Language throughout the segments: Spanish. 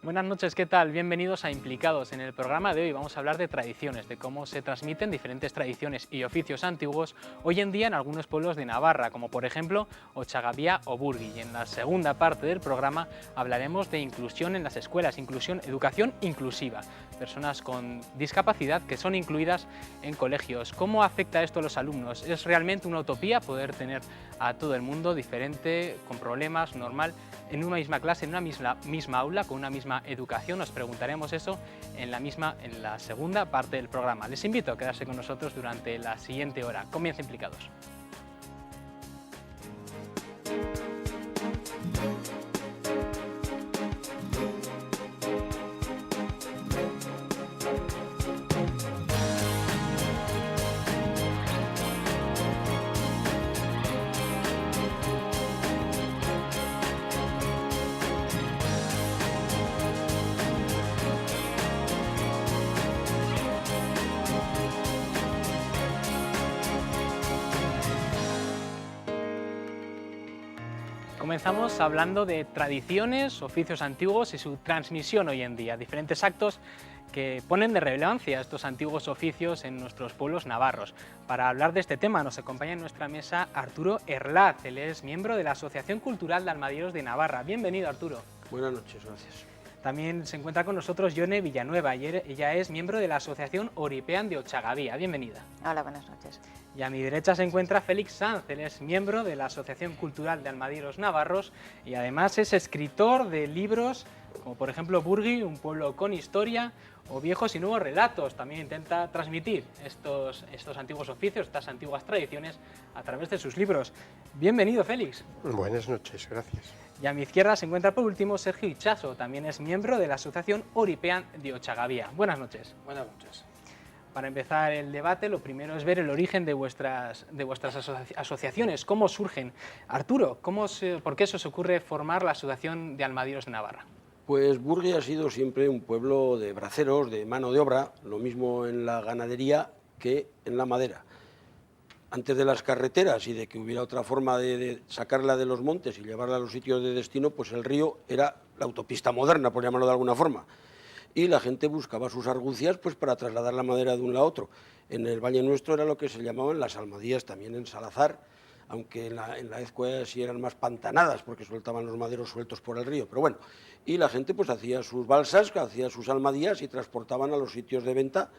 Buenas noches, ¿qué tal? Bienvenidos a Implicados. En el programa de hoy vamos a hablar de tradiciones, de cómo se transmiten diferentes tradiciones y oficios antiguos hoy en día en algunos pueblos de Navarra, como por ejemplo Ochagavía o Burgui. Y en la segunda parte del programa hablaremos de inclusión en las escuelas, educación inclusiva, personas con discapacidad que son incluidas en colegios. ¿Cómo afecta esto a los alumnos? ¿Es realmente una utopía poder tener a todo el mundo diferente, con problemas, normal, en una misma clase, en una misma aula, con una misma educación? Nos preguntaremos eso en la segunda parte del programa. Les invito a quedarse con nosotros durante la siguiente hora. Comienza Implicados. Comenzamos hablando de tradiciones, oficios antiguos y su transmisión hoy en día, diferentes actos que ponen de relevancia estos antiguos oficios en nuestros pueblos navarros. Para hablar de este tema nos acompaña en nuestra mesa Arturo Erlaz, él es miembro de la Asociación Cultural de Almadieros de Navarra. Bienvenido, Arturo. Buenas noches, gracias. También se encuentra con nosotros Yone Villanueva, ella es miembro de la Asociación Oripean de Ochagavía. Bienvenida. Hola, buenas noches. Y a mi derecha se encuentra Félix Sanz, él es miembro de la Asociación Cultural de Almadieros Navarros y además es escritor de libros como por ejemplo Burgui, un pueblo con historia, o Viejos y Nuevos Relatos. También intenta transmitir estos antiguos oficios, estas antiguas tradiciones a través de sus libros. Bienvenido, Félix. Buenas noches, gracias. Y a mi izquierda se encuentra por último Sergio Ichaso, también es miembro de la Asociación Oripean de Ochagavía. Buenas noches. Buenas noches. Para empezar el debate, lo primero es ver el origen de vuestras asociaciones, cómo surgen. Arturo, ¿por qué se os ocurre formar la Asociación de Almadieros de Navarra? Pues Burgui ha sido siempre un pueblo de braceros, de mano de obra, lo mismo en la ganadería que en la madera. Antes de las carreteras y de que hubiera otra forma de sacarla de los montes y llevarla a los sitios de destino, pues el río era la autopista moderna, por llamarlo de alguna forma. Y la gente buscaba sus argucias pues para trasladar la madera de un lado a otro. En el Valle Nuestro era lo que se llamaban las almadías, también en Salazar, aunque en la Ezcua sí eran más pantanadas porque soltaban los maderos sueltos por el río, pero bueno. Y la gente pues hacía sus balsas, hacía sus almadías y transportaban a los sitios de venta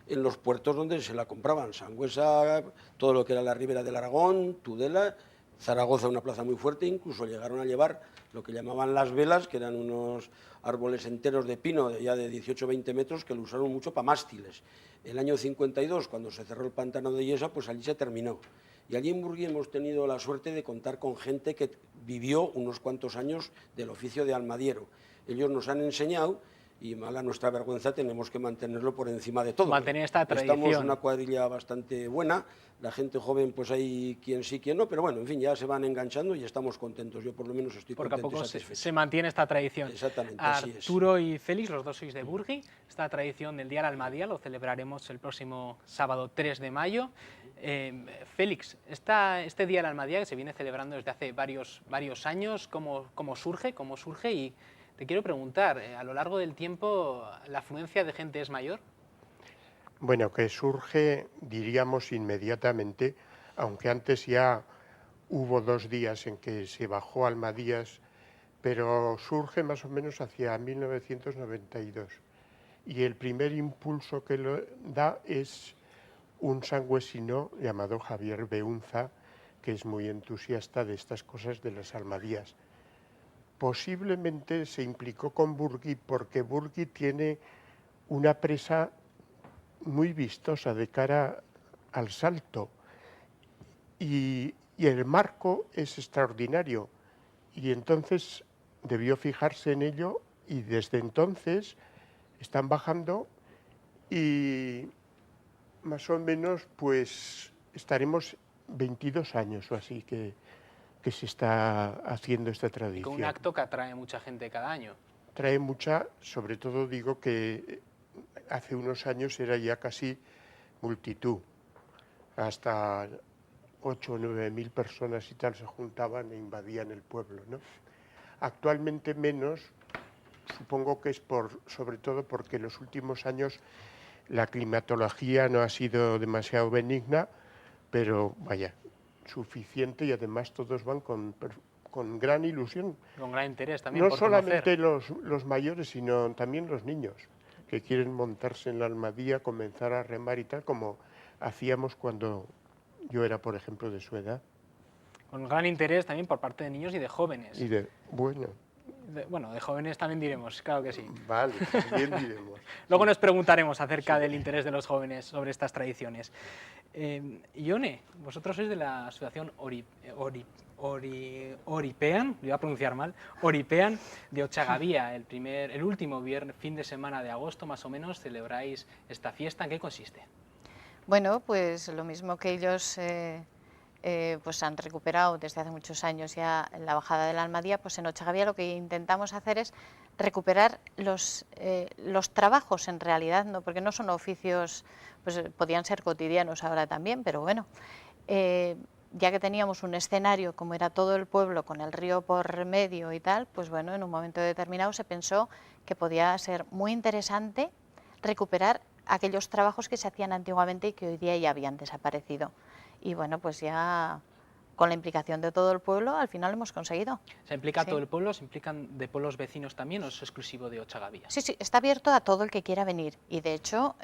en los puertos donde se la compraban. Sangüesa, todo lo que era la ribera del Aragón, Tudela, Zaragoza, una plaza muy fuerte, incluso llegaron a llevar lo que llamaban las velas, que eran unos árboles enteros de pino de ya de 18-20 metros que lo usaron mucho para mástiles. El año 52, cuando se cerró el pantano de Yesa, pues allí se terminó. Y allí en Burgui hemos tenido la suerte de contar con gente que vivió unos cuantos años del oficio de almadiero. Ellos nos han enseñado, y mala nuestra vergüenza, tenemos que mantenerlo por encima de todo. Mantener esta tradición. Estamos una cuadrilla bastante buena, la gente joven pues hay quien sí, quien no, pero bueno, en fin, ya se van enganchando y estamos contentos. Yo por lo menos estoy Porque contento a poco y satisfecho. se mantiene esta tradición. Exactamente, así es. Arturo y Félix, los dos sois de Burgui. Esta tradición del Día de la Almadía lo celebraremos el próximo sábado 3 de mayo. Félix, este Día de la Almadía que se viene celebrando desde hace varios años, ¿cómo surge? Y te quiero preguntar, a lo largo del tiempo, ¿la afluencia de gente es mayor? Bueno, que surge, diríamos, inmediatamente, aunque antes ya hubo 2 días en que se bajó Almadías, pero surge más o menos hacia 1992. Y el primer impulso que lo da es un sangüesino llamado Javier Beunza, que es muy entusiasta de estas cosas de las Almadías. Posiblemente se implicó con Burgui porque Burgui tiene una presa muy vistosa de cara al Salto y el marco es extraordinario y entonces debió fijarse en ello y desde entonces están bajando y más o menos pues estaremos 22 años o así que se está haciendo esta tradición. Con un acto que atrae mucha gente cada año. Trae mucha, sobre todo digo que hace unos años era ya casi multitud, hasta 8 o 9 mil personas y tal se juntaban e invadían el pueblo, ¿no? Actualmente menos, supongo que es sobre todo porque en los últimos años la climatología no ha sido demasiado benigna, pero vaya, suficiente, y además todos van con gran ilusión. Con gran interés también No por solamente conocer. los mayores, sino también los niños, que quieren montarse en la Almadía, comenzar a remar y tal, como hacíamos cuando yo era, por ejemplo, de su edad. Con gran interés también por parte de niños y de jóvenes. Bueno, Bueno, de jóvenes también diremos, claro que sí. vale, también diremos. Luego Sí. nos preguntaremos acerca Sí. del interés de los jóvenes sobre estas tradiciones. Ione, vosotros sois de la asociación Oripean, lo iba a pronunciar mal, Oripean de Ochagavía. El último fin de semana de agosto, más o menos, celebráis esta fiesta. ¿En qué consiste? Bueno, pues lo mismo que ellos pues han recuperado desde hace muchos años ya la bajada de la Almadía, pues en Ochagavía lo que intentamos hacer es recuperar los trabajos en realidad, ¿no? Porque no son oficios, pues podían ser cotidianos ahora también, pero bueno, ya que teníamos un escenario como era todo el pueblo con el río por medio y tal, pues bueno, en un momento determinado se pensó que podía ser muy interesante recuperar aquellos trabajos que se hacían antiguamente y que hoy día ya habían desaparecido. Y bueno, pues ya con la implicación de todo el pueblo, al final lo hemos conseguido. ¿Se implica Sí. todo el pueblo? ¿Se implican de pueblos vecinos también o es exclusivo de Ochagavía? Sí, sí, está abierto a todo el que quiera venir. Y de hecho,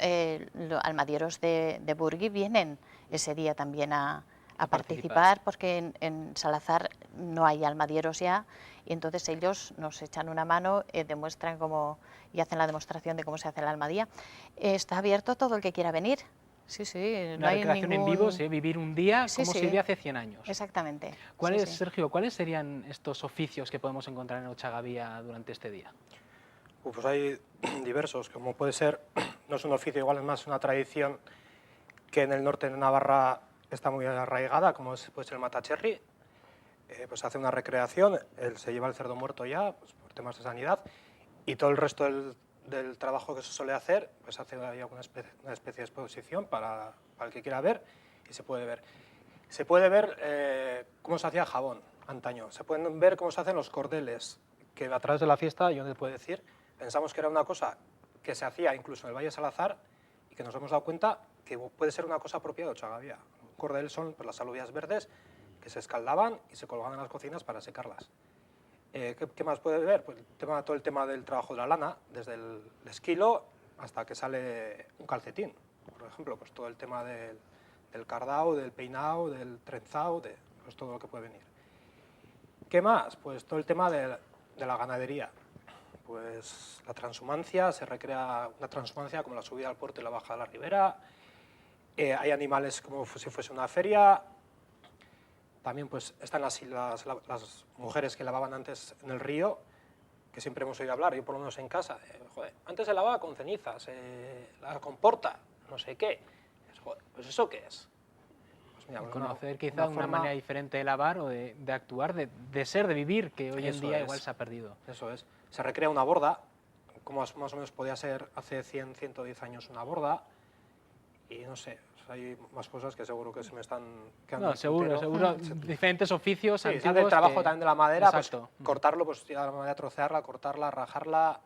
los almadieros de Burgui vienen ese día también a participar, porque en Salazar no hay almadieros ya, y entonces ellos nos echan una mano, demuestran cómo, y hacen la demostración de cómo se hace la almadía. Está abierto a todo el que quiera venir. Sí, sí, no Una hay recreación ningún... en vivo, ¿sí? Vivir un día Sí, como sí. se vivía hace 100 años. Exactamente. ¿Cuáles, Sí, sí. Sergio, cuáles serían estos oficios que podemos encontrar en Ochagavía durante este día? Pues hay diversos, como puede ser, no es un oficio, igual es más una tradición que en el norte de Navarra está muy arraigada, como puede ser el matacherry. Pues se hace una recreación, se lleva el cerdo muerto ya, pues por temas de sanidad, y todo el resto del trabajo que se suele hacer, pues hace ahí una especie de exposición para el que quiera ver, y se puede ver. Se puede ver cómo se hacía jabón antaño, se pueden ver cómo se hacen los cordeles, que a través de la fiesta, yo te puedo decir, pensamos que era una cosa que se hacía incluso en el Valle de Salazar y que nos hemos dado cuenta que puede ser una cosa propia de Ochagavía. Un cordel son pues, las alubias verdes que se escaldaban y se colgaban en las cocinas para secarlas. ¿Qué más puede ver? Pues todo el tema del trabajo de la lana, desde el esquilo hasta que sale un calcetín. Por ejemplo, pues todo el tema del cardao, del peinado, del trenzado, pues todo lo que puede venir. ¿Qué más? Pues todo el tema de la ganadería. Pues la transhumancia, se recrea una transhumancia como la subida al puerto y la bajada de la ribera. Hay animales como si fuese una feria. También pues están las mujeres que lavaban antes en el río, que siempre hemos oído hablar, yo por lo menos en casa. Joder, antes se lavaba con cenizas, la comporta, no sé qué. Joder, pues ¿eso qué es? Pues mira, Conocer quizá una manera diferente de lavar o de actuar, de ser, de vivir, que hoy en día igual se ha perdido. Eso es. Se recrea una borda, como más o menos podía ser hace 100, 110 años una borda, y no sé, hay más cosas que seguro que se me están quedando. No, seguro, diferentes oficios sí, antiguos. El trabajo también de la madera, Exacto. Pues, cortarlo, pues tirar la madera, trocearla, cortarla, rajarla,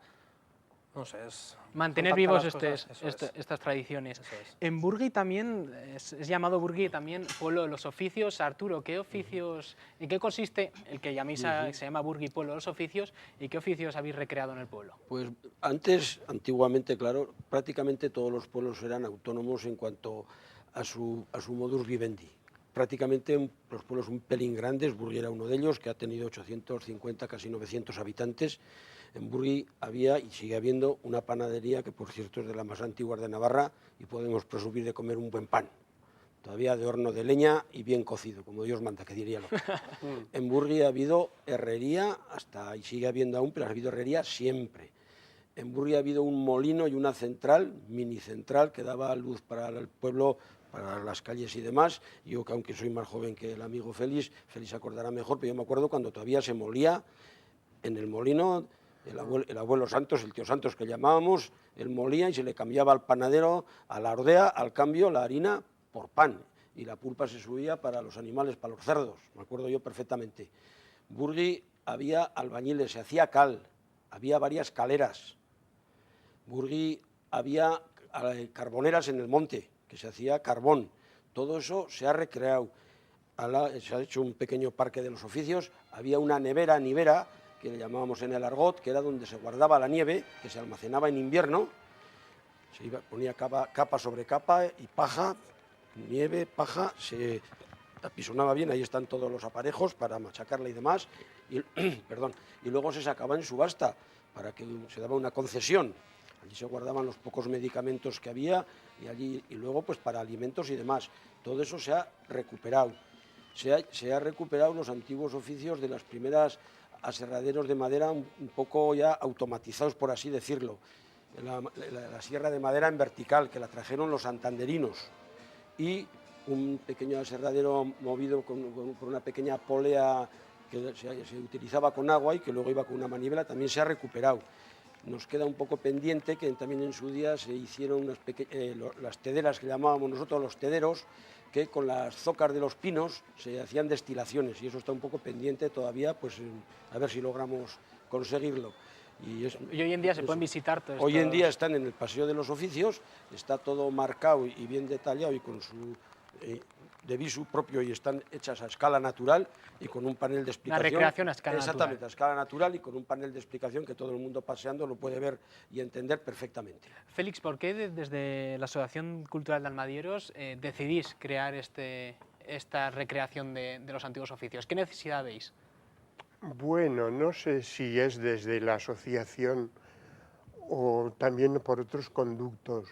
no sé, es... Mantener vivos estas tradiciones. Es. En Burgui también, es llamado Burgui también pueblo de los oficios. Arturo, ¿qué oficios, en qué consiste el que llaméis se llama Burgui pueblo de los oficios y qué oficios habéis recreado en el pueblo? Pues antiguamente, claro, prácticamente todos los pueblos eran autónomos en cuanto a su modus vivendi. Prácticamente los pueblos un pelín grandes, Burgui era uno de ellos, que ha tenido 850, casi 900 habitantes. En Burgui había y sigue habiendo una panadería que, por cierto, es de las más antiguas de Navarra y podemos presumir de comer un buen pan. Todavía de horno de leña y bien cocido, como Dios manda, que diría lo. En Burgui ha habido herrería, y sigue habiendo aún, pero ha habido herrería siempre. En Burgui ha habido un molino y una central, mini central, que daba luz para el pueblo, para las calles y demás. Yo, que aunque soy más joven que el amigo Félix se acordará mejor, pero yo me acuerdo cuando todavía se molía en el molino. El abuelo Santos, el tío Santos que llamábamos, él molía y se le cambiaba al panadero, a la ordea, al cambio, la harina por pan. Y la pulpa se subía para los animales, para los cerdos, me acuerdo yo perfectamente. Burgui había albañiles, se hacía cal. había varias caleras. Burgui había carboneras en el monte, que se hacía carbón. Todo eso se ha recreado. Se ha hecho un pequeño parque de los oficios. Había una nivera, que le llamábamos en el argot, que era donde se guardaba la nieve, que se almacenaba en invierno. Ponía capa sobre capa y paja, nieve, paja, se apisonaba bien, ahí están todos los aparejos para machacarla y demás, y, perdón, y luego se sacaba en subasta, para que se daba una concesión. Allí se guardaban los pocos medicamentos que había y luego pues para alimentos y demás. Todo eso se ha recuperado. Se ha recuperado los antiguos oficios de las primeras aserraderos de madera un poco ya automatizados, por así decirlo. La sierra de madera en vertical, que la trajeron los santanderinos, y un pequeño aserradero movido por una pequeña polea que se utilizaba con agua y que luego iba con una manivela, también se ha recuperado. Nos queda un poco pendiente que también en su día se hicieron las tederas, que llamábamos nosotros los tederos, que con las zocas de los pinos se hacían destilaciones, y eso está un poco pendiente todavía, pues a ver si logramos conseguirlo. Y hoy en día se pueden visitar todos. Hoy en día están en el Paseo de los Oficios, está todo marcado y bien detallado y con su de visu propio, y están hechas a escala natural y con un panel de explicación. La recreación a escala natural. Exactamente, a escala natural y con un panel de explicación que todo el mundo paseando lo puede ver y entender perfectamente. Félix, ¿por qué desde la Asociación Cultural de Almadieros decidís crear esta recreación de los antiguos oficios? ¿Qué necesidad veis? Bueno, no sé si es desde la asociación o también por otros conductos.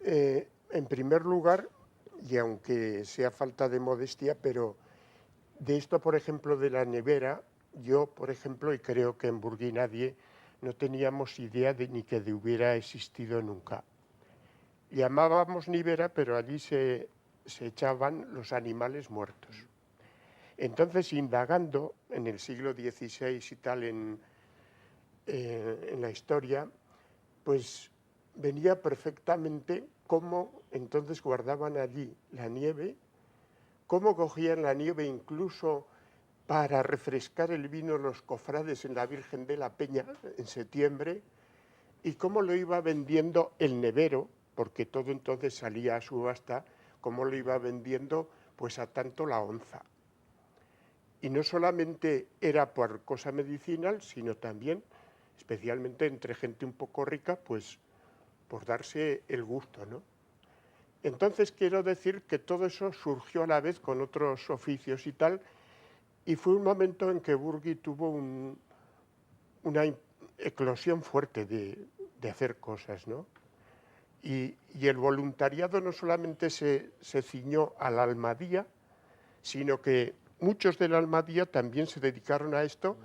En primer lugar, y aunque sea falta de modestia, pero de esto, por ejemplo, de la nevera, yo, por ejemplo, y creo que en Burgui nadie, no teníamos idea de ni que hubiera existido nunca. Llamábamos nevera, pero allí se echaban los animales muertos. Entonces, indagando en el siglo XVI y tal, en la historia, pues venía perfectamente cómo entonces guardaban allí la nieve, cómo cogían la nieve incluso para refrescar el vino los cofrades en la Virgen de la Peña en septiembre, y cómo lo iba vendiendo el nevero, porque todo entonces salía a subasta, cómo lo iba vendiendo pues a tanto la onza. Y no solamente era por cosa medicinal, sino también, especialmente entre gente un poco rica, pues por darse el gusto, ¿no? Entonces quiero decir que todo eso surgió a la vez con otros oficios y tal, y fue un momento en que Burgui tuvo una eclosión fuerte de hacer cosas, ¿no? Y el voluntariado no solamente se ciñó a la Almadía, sino que muchos de la Almadía también se dedicaron a esto,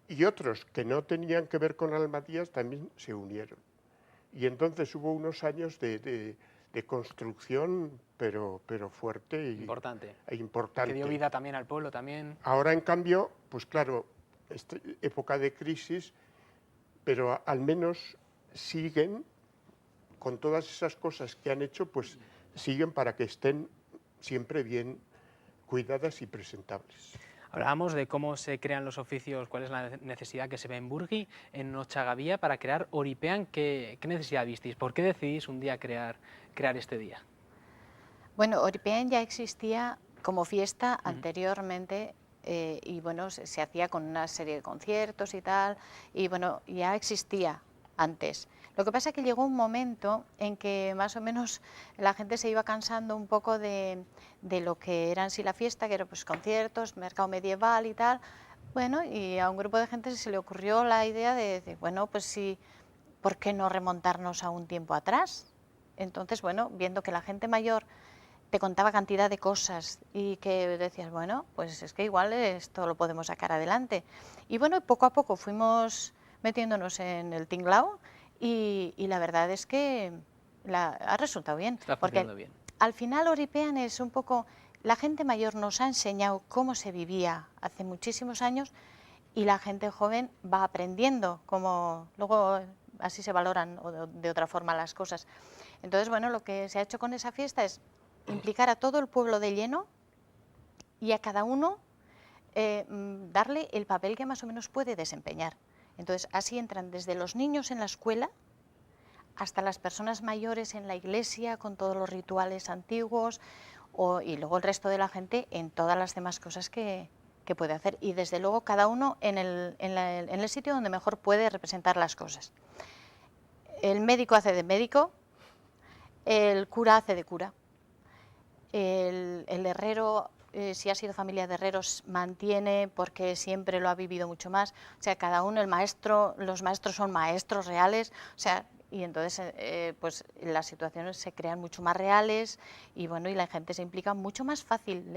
y otros que no tenían que ver con Almadías también se unieron. Y entonces hubo unos años de construcción, pero fuerte e importante. Que dio vida también al pueblo también. Ahora, en cambio, pues claro, época de crisis, pero al menos siguen con todas esas cosas que han hecho, pues siguen para que estén siempre bien cuidadas y presentables. Hablábamos de cómo se crean los oficios, cuál es la necesidad que se ve en Burgui, en Ochagavía, para crear Oripean. ¿Qué necesidad visteis? ¿Por qué decidís un día crear este día? Bueno, Oripean ya existía como fiesta anteriormente, y bueno, se hacía con una serie de conciertos y tal, y bueno, ya existía antes. Lo que pasa es que llegó un momento en que más o menos la gente se iba cansando un poco de lo que era en sí la fiesta, que eran pues conciertos, mercado medieval y tal. Bueno, y a un grupo de gente se le ocurrió la idea de bueno, pues sí, ¿por qué no remontarnos a un tiempo atrás? Entonces, bueno, viendo que la gente mayor te contaba cantidad de cosas y que decías, bueno, pues es que igual esto lo podemos sacar adelante. Y bueno, poco a poco fuimos metiéndonos en el tinglao, y la verdad es que ha resultado bien. Está funcionando bien. Al final Oripean es un poco, la gente mayor nos ha enseñado cómo se vivía hace muchísimos años, y la gente joven va aprendiendo cómo luego así se valoran de otra forma las cosas. Entonces, bueno, lo que se ha hecho con esa fiesta es implicar a todo el pueblo de lleno y a cada uno darle el papel que más o menos puede desempeñar. Entonces, así entran desde los niños en la escuela hasta las personas mayores en la iglesia con todos los rituales antiguos y luego el resto de la gente en todas las demás cosas que puede hacer. Y desde luego cada uno en el sitio donde mejor puede representar las cosas. El médico hace de médico, el cura hace de cura, el herrero, si ha sido familia de herreros, mantiene porque siempre lo ha vivido mucho más. O sea, cada uno, los maestros son maestros reales, o sea, y entonces pues las situaciones se crean mucho más reales y bueno, y la gente se implica mucho más fácil.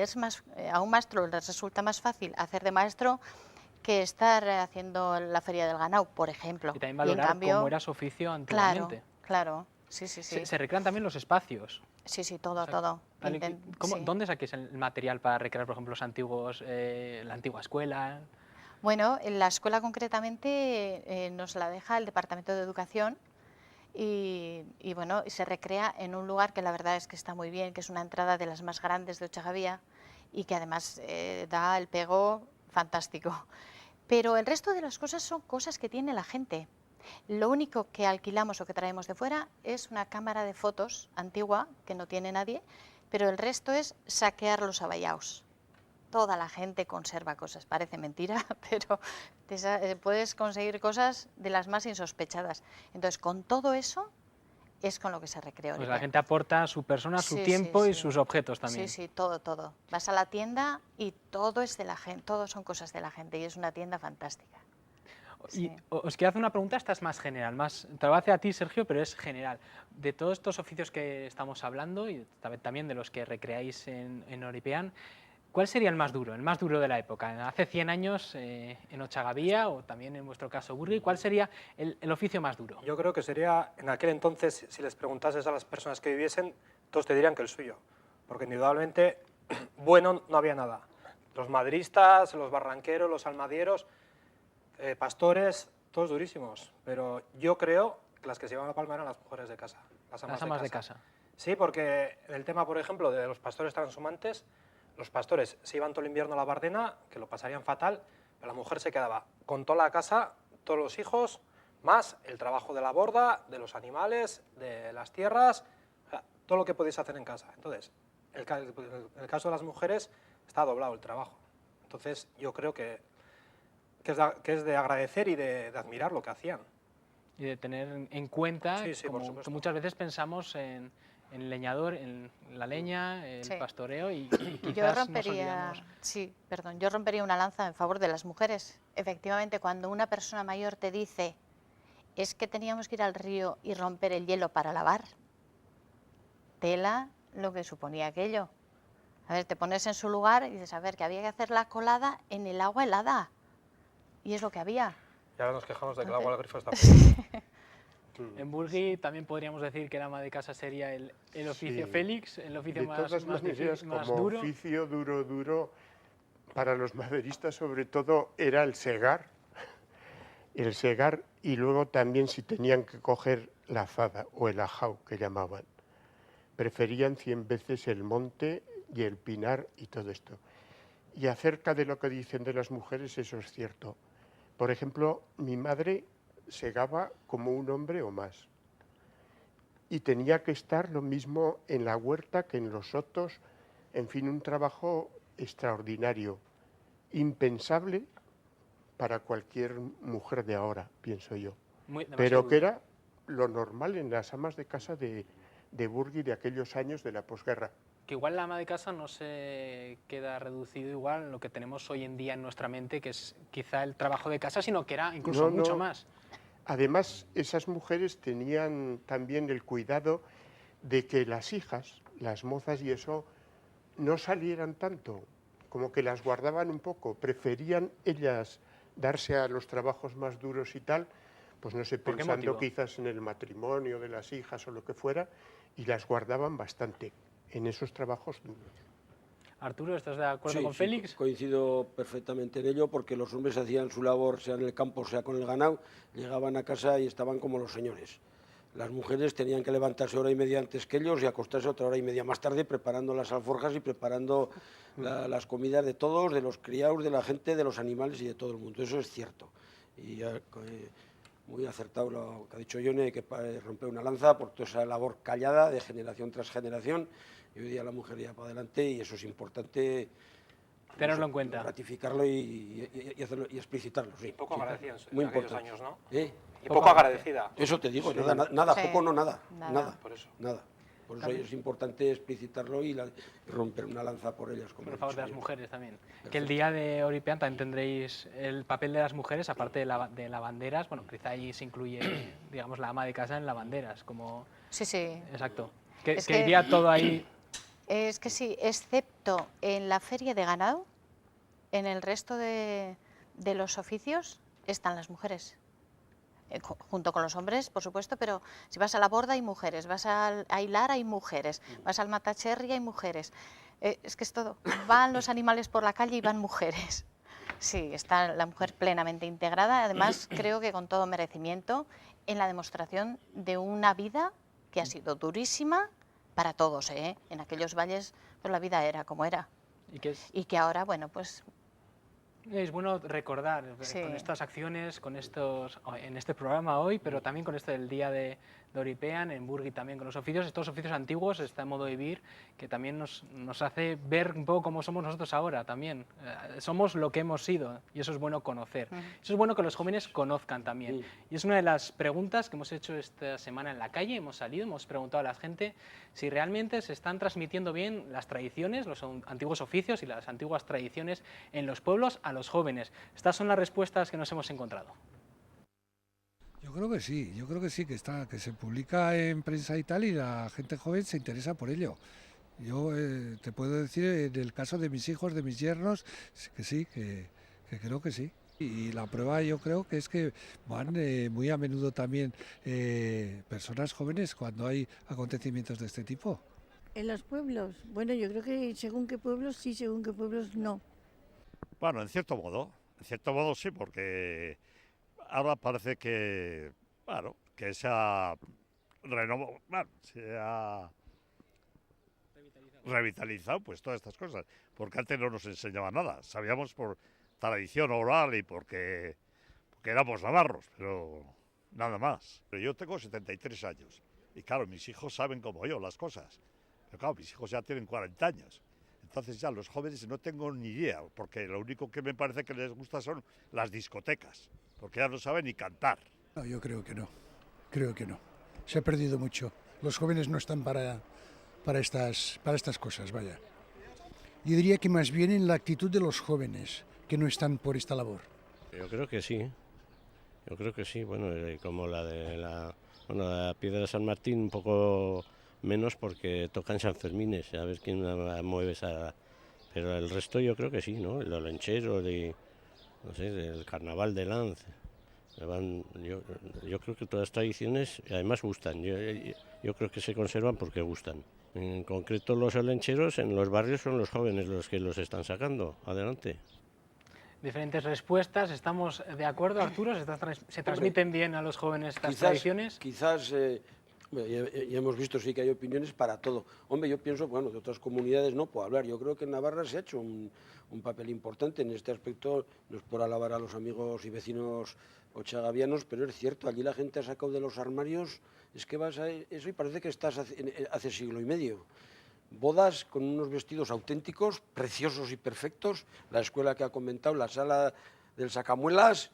A un maestro les resulta más fácil hacer de maestro que estar haciendo la feria del ganado, por ejemplo. Y también valorar cómo era su oficio antiguamente. Claro, sí. Se recrean también los espacios. Sí, todo, O sea, todo. Sí. ¿Dónde saquéis el material para recrear, por ejemplo, los antiguos, la antigua escuela? Bueno, en la escuela concretamente nos la deja el Departamento de Educación y bueno, se recrea en un lugar que la verdad es que está muy bien, que es una entrada de las más grandes de Ochagavía y que además da el pego fantástico. Pero el resto de las cosas son cosas que tiene la gente. Lo único que alquilamos o que traemos de fuera es una cámara de fotos antigua que no tiene nadie, pero el resto es saquear los avallaos. Toda la gente conserva cosas, parece mentira, pero puedes conseguir cosas de las más insospechadas. Entonces, con todo eso es con lo que se recreó. Pues la gente aporta su persona, su tiempo y sus objetos también. Sí, todo. Vas a la tienda y todo es de la gente, todo son cosas de la gente y es una tienda fantástica. Y os quiero hacer una pregunta, esta es más general, te lo hace a ti, Sergio, pero es general. De todos estos oficios que estamos hablando y también de los que recreáis en Oripean, ¿cuál sería el más duro de la época? Hace 100 años en Ochagavía o también en vuestro caso Burgui, ¿cuál sería el oficio más duro? Yo creo que sería, en aquel entonces, si les preguntases a las personas que viviesen, todos te dirían que el suyo, porque indudablemente bueno no había nada. Los maderistas, los barranqueros, los almadieros, pastores, todos durísimos, pero yo creo que las que se llevaban la palma eran las mujeres de casa, las amas de casa. Sí, porque en el tema, por ejemplo, de los pastores transhumantes, los pastores se iban todo el invierno a la Bardena, que lo pasarían fatal, pero la mujer se quedaba con toda la casa, todos los hijos, más el trabajo de la borda, de los animales, de las tierras, o sea, todo lo que podéis hacer en casa. Entonces, en el caso de las mujeres está doblado el trabajo. Entonces, yo creo que es de agradecer y de admirar lo que hacían. Y de tener en cuenta, sí, como que muchas veces pensamos en el leñador, en la leña, el pastoreo y quizás yo rompería una lanza en favor de las mujeres. Efectivamente, cuando una persona mayor te dice es que teníamos que ir al río y romper el hielo para lavar, tela lo que suponía aquello. A ver, te pones en su lugar y dices, a ver, que había que hacer la colada en el agua helada. Y es lo que había. Y ahora nos quejamos de que el agua del grifo está fría. En Burgui también podríamos decir que el ama de casa sería el oficio Félix, el oficio más como duro. Oficio duro, para los maderistas sobre todo era el segar. El segar y luego también si tenían que coger la azada o el ajau que llamaban. Preferían 100 veces el monte y el pinar y todo esto. Y acerca de lo que dicen de las mujeres, eso es cierto. Por ejemplo, mi madre segaba como un hombre o más. Y tenía que estar lo mismo en la huerta que en los sotos. En fin, un trabajo extraordinario, impensable para cualquier mujer de ahora, pienso yo. Pero que era lo normal en las amas de casa de Burgui de aquellos años de la posguerra. Que igual la ama de casa no se queda reducido igual en lo que tenemos hoy en día en nuestra mente, que es quizá el trabajo de casa, sino que era incluso mucho más. Además, esas mujeres tenían también el cuidado de que las hijas, las mozas y eso, no salieran tanto, como que las guardaban un poco, preferían ellas darse a los trabajos más duros y tal, pues no sé, pensando quizás en el matrimonio de las hijas o lo que fuera, y las guardaban bastante en esos trabajos duros. Arturo, ¿estás de acuerdo con Félix? Coincido perfectamente en ello, porque los hombres hacían su labor, sea en el campo, sea con el ganado, llegaban a casa y estaban como los señores. Las mujeres tenían que levantarse hora y media antes que ellos y acostarse otra hora y media más tarde preparando las alforjas y preparando las comidas de todos, de los criados, de la gente, de los animales y de todo el mundo. Eso es cierto. Y muy acertado lo que ha dicho Yone, hay que romper una lanza por toda esa labor callada de generación tras generación, y hoy día la mujer ya para adelante, y eso es importante tenerlo en cuenta, ratificarlo y hacerlo, y explicitarlo. Sí, Poco sí, agradecida muy en aquellos importante. años, ¿no? Y poco agradecida. eso te digo, nada, Sí, poco no nada, nada. Por eso. nada. Por eso es importante explicitarlo y romper una lanza por ellas. Como por he favor, dicho de las yo. mujeres también. Perfecto. Que el día de Oripean también tendréis el papel de las mujeres, aparte de lavanderas, bueno, quizá ahí se incluye, digamos, la ama de casa en lavanderas, como... Sí, sí. Exacto. Es Que que- iría todo ahí... Es que sí, excepto en la feria de ganado, en el resto de los oficios están las mujeres. Junto con los hombres, por supuesto, pero si vas a la borda hay mujeres, vas a hilar hay mujeres, vas al matacherry hay mujeres. Es que es todo. Van los animales por la calle y van mujeres. Sí, está la mujer plenamente integrada, además creo que con todo merecimiento en la demostración de una vida que ha sido durísima para todos, ¿eh? En aquellos valles pues la vida era como era Y que es, y que ahora, bueno, pues es bueno recordar Sí. con estas acciones, con estos, en este programa hoy, pero también con esto del día de Oripean, en Burgui también con los oficios, estos oficios antiguos, este modo de vivir, que también nos hace ver un poco cómo somos nosotros ahora también. Somos lo que hemos sido y eso es bueno conocer. Eso es bueno que los jóvenes conozcan también. Y es una de las preguntas que hemos hecho esta semana en la calle, hemos salido, hemos preguntado a la gente si realmente se están transmitiendo bien las tradiciones, los antiguos oficios y las antiguas tradiciones en los pueblos a los jóvenes. Estas son las respuestas que nos hemos encontrado. Yo creo que sí, que se publica en prensa y tal, y la gente joven se interesa por ello. Yo te puedo decir, en el caso de mis hijos, de mis yernos, que sí, que creo que sí. Y la prueba yo creo que es que van muy a menudo también personas jóvenes cuando hay acontecimientos de este tipo. En los pueblos, bueno, yo creo que según qué pueblos sí, según qué pueblos no. Bueno, en cierto modo sí, porque ahora parece que, bueno, que se ha revitalizado pues todas estas cosas, porque antes no nos enseñaban nada, sabíamos por tradición oral y porque éramos navarros, pero nada más. Pero yo tengo 73 años y claro, mis hijos saben como yo las cosas, pero claro, mis hijos ya tienen 40 años. Entonces ya los jóvenes no tengo ni idea, porque lo único que me parece que les gusta son las discotecas, porque ya no saben ni cantar. No, yo creo que no. Se ha perdido mucho. Los jóvenes no están para estas cosas, vaya. Yo diría que más bien en la actitud de los jóvenes, que no están por esta labor. Yo creo que sí, bueno, como la de la Piedra de San Martín, un poco menos porque tocan San Fermines, a ver quién la mueve esa... Pero el resto yo creo que sí, ¿no? El olenchero, no sé, el carnaval de Lanz. Yo creo que todas las tradiciones además gustan, yo creo que se conservan porque gustan. En concreto los olencheros en los barrios son los jóvenes los que los están sacando adelante. Diferentes respuestas, ¿estamos de acuerdo, Arturo? ¿Se transmiten bien a los jóvenes estas tradiciones? Quizás, ya hemos visto sí que hay opiniones para todo. Hombre, yo pienso, bueno, de otras comunidades no puedo hablar. Yo creo que en Navarra se ha hecho un papel importante en este aspecto, no es por alabar a los amigos y vecinos ochagavianos, pero es cierto, allí la gente ha sacado de los armarios, es que vas a eso y parece que estás hace siglo y medio. Bodas con unos vestidos auténticos, preciosos y perfectos, la escuela que ha comentado, la sala del Sacamuelas,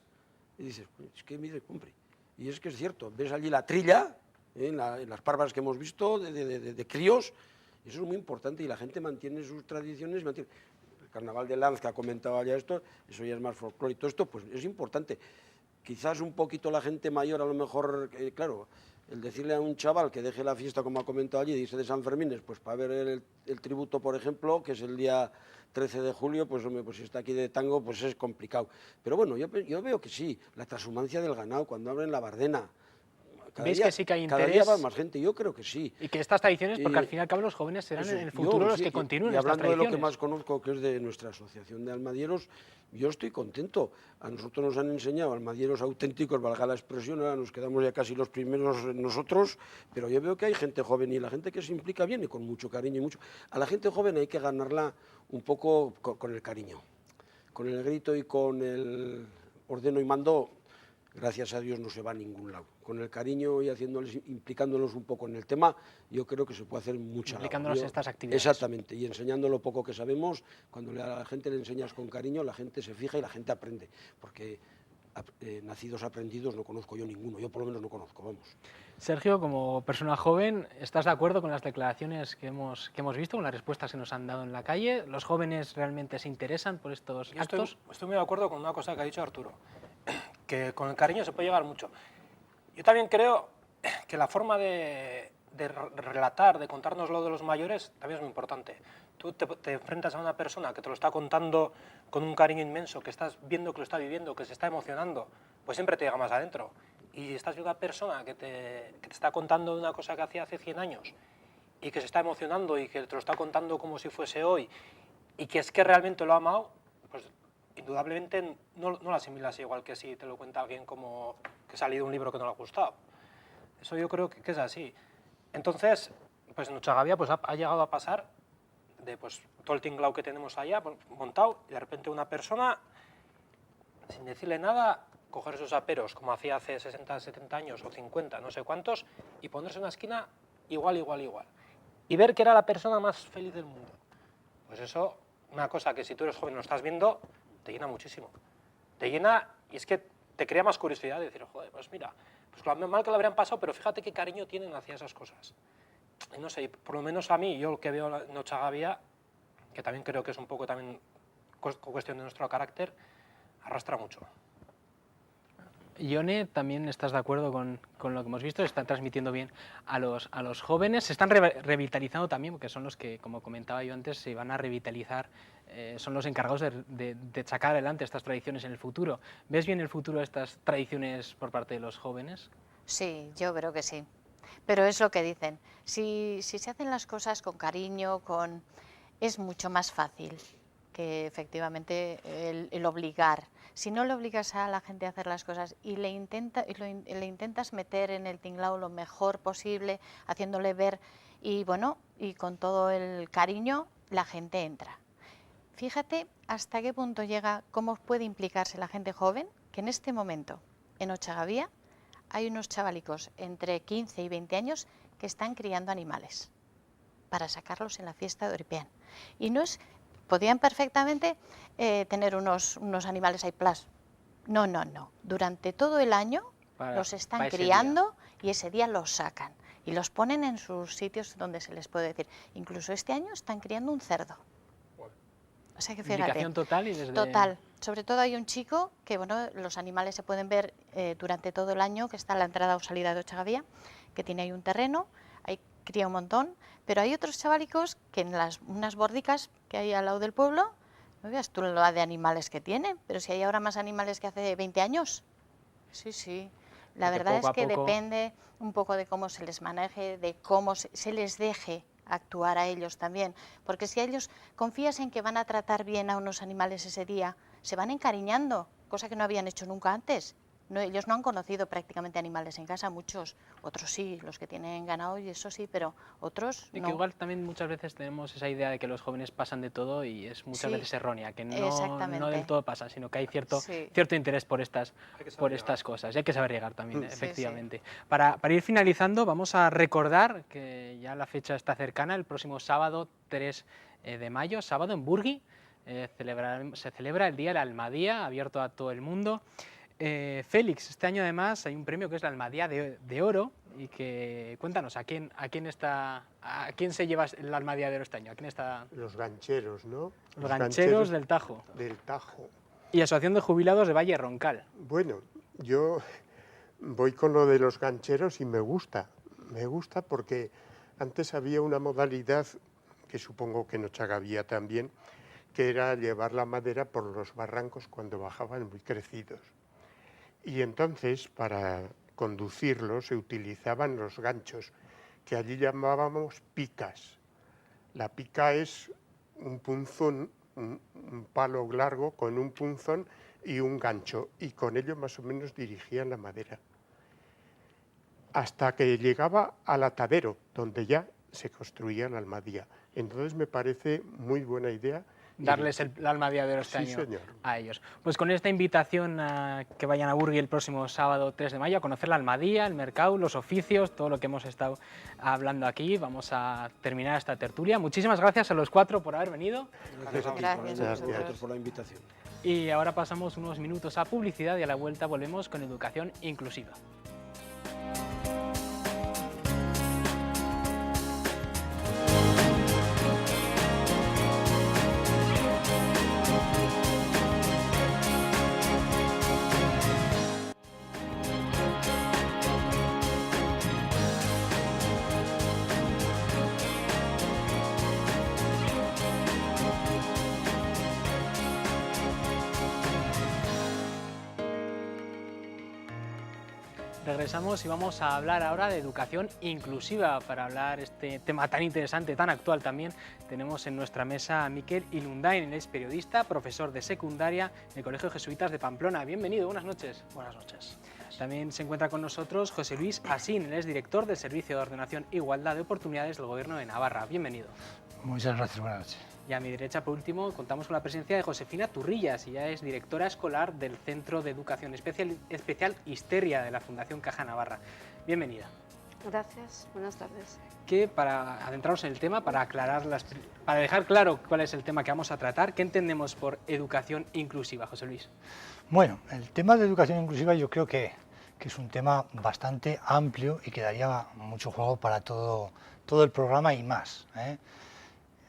y dices, es que mire, hombre, y es que es cierto, ves allí la trilla, en las parvas que hemos visto, de críos, y eso es muy importante, y la gente mantiene sus tradiciones, el carnaval de Lanz que ha comentado ya esto, eso ya es más folclore y todo esto, pues es importante. Quizás un poquito la gente mayor, a lo mejor, claro, el decirle a un chaval que deje la fiesta, como ha comentado allí, dice de San Fermín, pues para ver el tributo, por ejemplo, que es el día 13 de julio, pues hombre, pues si está aquí de tango, pues es complicado. Pero bueno, yo veo que sí, la transhumancia del ganado, cuando abren la Bardena, ¿Veis que sí que hay interés? Cada día va más gente, yo creo que sí. Y que estas tradiciones, porque al fin y al cabo los jóvenes serán en el futuro los que continúen estas tradiciones. Y hablando de lo que más conozco, que es de nuestra asociación de almadieros, yo estoy contento. A nosotros nos han enseñado almadieros auténticos, valga la expresión, ahora nos quedamos ya casi los primeros nosotros, pero yo veo que hay gente joven y la gente que se implica viene con mucho cariño y mucho. A la gente joven hay que ganarla un poco con el cariño, con el grito y con el ordeno y mando. gracias a Dios no se va a ningún lado. Con el cariño y implicándonos un poco en el tema, yo creo que se puede hacer mucha labor. Implicándonos en estas actividades. Exactamente, y enseñando lo poco que sabemos, cuando a la gente le enseñas con cariño, la gente se fija y la gente aprende, porque nacidos aprendidos no conozco yo ninguno, yo por lo menos no conozco, vamos. Sergio, como persona joven, ¿estás de acuerdo con las declaraciones que hemos visto, con las respuestas que nos han dado en la calle? ¿Los jóvenes realmente se interesan por estos actos? Estoy muy de acuerdo con una cosa que ha dicho Arturo, que con el cariño se puede llegar mucho. Yo también creo que la forma de relatar, de contarnos lo de los mayores, también es muy importante. Tú te enfrentas a una persona que te lo está contando con un cariño inmenso, que estás viendo que lo está viviendo, que se está emocionando, pues siempre te llega más adentro. Y estás viendo a una persona que te está contando una cosa que hacía hace 100 años y que se está emocionando y que te lo está contando como si fuese hoy y que es que realmente lo ha amado, pues indudablemente no lo asimilas igual que si te lo cuenta alguien como que ha salido un libro que no le ha gustado. Eso yo creo que es así. Entonces, pues en Ochagavía pues, ha llegado a pasar de pues, todo el tinglao que tenemos allá pues, montado y de repente una persona, sin decirle nada, coger esos aperos como hacía hace 60, 70 años o 50, no sé cuántos, y ponerse en una esquina igual. Y ver que era la persona más feliz del mundo. Pues eso, una cosa que si tú eres joven y lo estás viendo, te llena muchísimo. Te llena y es que te crea más curiosidad de decir, joder, pues mira, pues lo mal que lo habrían pasado, pero fíjate qué cariño tienen hacia esas cosas. Y no sé, por lo menos a mí, yo lo que veo en Ochagavía, que también creo que es un poco también cuestión de nuestro carácter, arrastra mucho. Ione, ¿también estás de acuerdo con lo que hemos visto? Se están transmitiendo bien a los jóvenes, se están revitalizando también, porque son los que, como comentaba yo antes, se van a revitalizar, son los encargados de sacar adelante estas tradiciones en el futuro. ¿Ves bien el futuro de estas tradiciones por parte de los jóvenes? Sí, yo creo que sí. Pero es lo que dicen, si se hacen las cosas con cariño, es mucho más fácil que efectivamente el obligar. Si no le obligas a la gente a hacer las cosas y le intentas meter en el tinglao lo mejor posible, haciéndole ver y bueno, y con todo el cariño, la gente entra. Fíjate hasta qué punto llega, cómo puede implicarse la gente joven, que en este momento en Ochagavía hay unos chavalicos entre 15 y 20 años que están criando animales para sacarlos en la fiesta de Oripeán. Y no es... Podían perfectamente tener unos animales ahí plas. No. Durante todo el año los están criando y ese día los sacan y los ponen en sus sitios donde se les puede decir. Incluso este año están criando un cerdo. O sea que fíjate. Implicación total y desde... Total. Sobre todo hay un chico que, bueno, los animales se pueden ver durante todo el año, que está a la entrada o salida de Ochagavía, que tiene ahí un terreno, ahí cría un montón, pero hay otros chavalicos que en unas bordicas que hay al lado del pueblo, no veas tú lo de animales que tienen, pero si hay ahora más animales que hace 20 años. Sí. La verdad es que depende un poco de cómo se les maneje, de cómo se les deje actuar a ellos también, porque si ellos confías en que van a tratar bien a unos animales ese día, se van encariñando, cosa que no habían hecho nunca antes. No, ellos no han conocido prácticamente animales en casa, muchos, otros sí, los que tienen ganado y eso sí, pero otros y no. que igual también muchas veces tenemos esa idea de que los jóvenes pasan de todo y es muchas veces errónea, que no del todo pasa, sino que hay cierto interés por estas cosas y hay que saber llegar también, efectivamente. Para ir finalizando, vamos a recordar que ya la fecha está cercana, el próximo sábado 3 de mayo, sábado en Burgui, se celebra el Día de la Almadía, abierto a todo el mundo. Félix, este año además hay un premio que es la Almadía de Oro y que cuéntanos, ¿a quién se lleva la Almadía de Oro este año? ¿A quién está? Los gancheros, ¿no? Los gancheros del Tajo. Del Tajo. Y Asociación de Jubilados de Valle Roncal. Bueno, yo voy con lo de los gancheros y me gusta porque antes había una modalidad que supongo que en Ochagavía también, que era llevar la madera por los barrancos cuando bajaban muy crecidos. Y entonces, para conducirlo, se utilizaban los ganchos, que allí llamábamos picas. La pica es un punzón, un palo largo con un punzón y un gancho, y con ello más o menos dirigían la madera. Hasta que llegaba al atadero, donde ya se construía la almadía. Entonces me parece muy buena idea darles el Almadía de Oro este Sí, año señor. a ellos. Pues con esta invitación a que vayan a Burgui el próximo sábado 3 de mayo a conocer la Almadía, el mercado, los oficios, todo lo que hemos estado hablando aquí, vamos a terminar esta tertulia. Muchísimas gracias a los 4 por haber venido. Gracias a ti Gracias a por, vosotros. por la invitación. Y ahora pasamos unos minutos a publicidad y a la vuelta volvemos con educación inclusiva. Regresamos y vamos a hablar ahora de educación inclusiva. Para hablar este tema tan interesante, tan actual también, tenemos en nuestra mesa a Miquel Ilundain. Él es periodista, profesor de secundaria en el Colegio Jesuitas de Pamplona. Bienvenido, buenas noches. Buenas noches. También se encuentra con nosotros José Luis Asín. Él es director del Servicio de Ordenación e Igualdad de Oportunidades del Gobierno de Navarra. Bienvenido. Muchas gracias, buenas noches. Y a mi derecha, por último, contamos con la presencia de Josefina Turrillas. Ella es directora escolar del Centro de Educación Especial Histeria de la Fundación Caja Navarra. Bienvenida. Gracias, buenas tardes. Que para adentrarnos en el tema, para dejar claro cuál es el tema que vamos a tratar, ¿qué entendemos por educación inclusiva, José Luis? Bueno, el tema de educación inclusiva yo creo que es un tema bastante amplio y que daría mucho juego para todo el programa y más, ¿eh?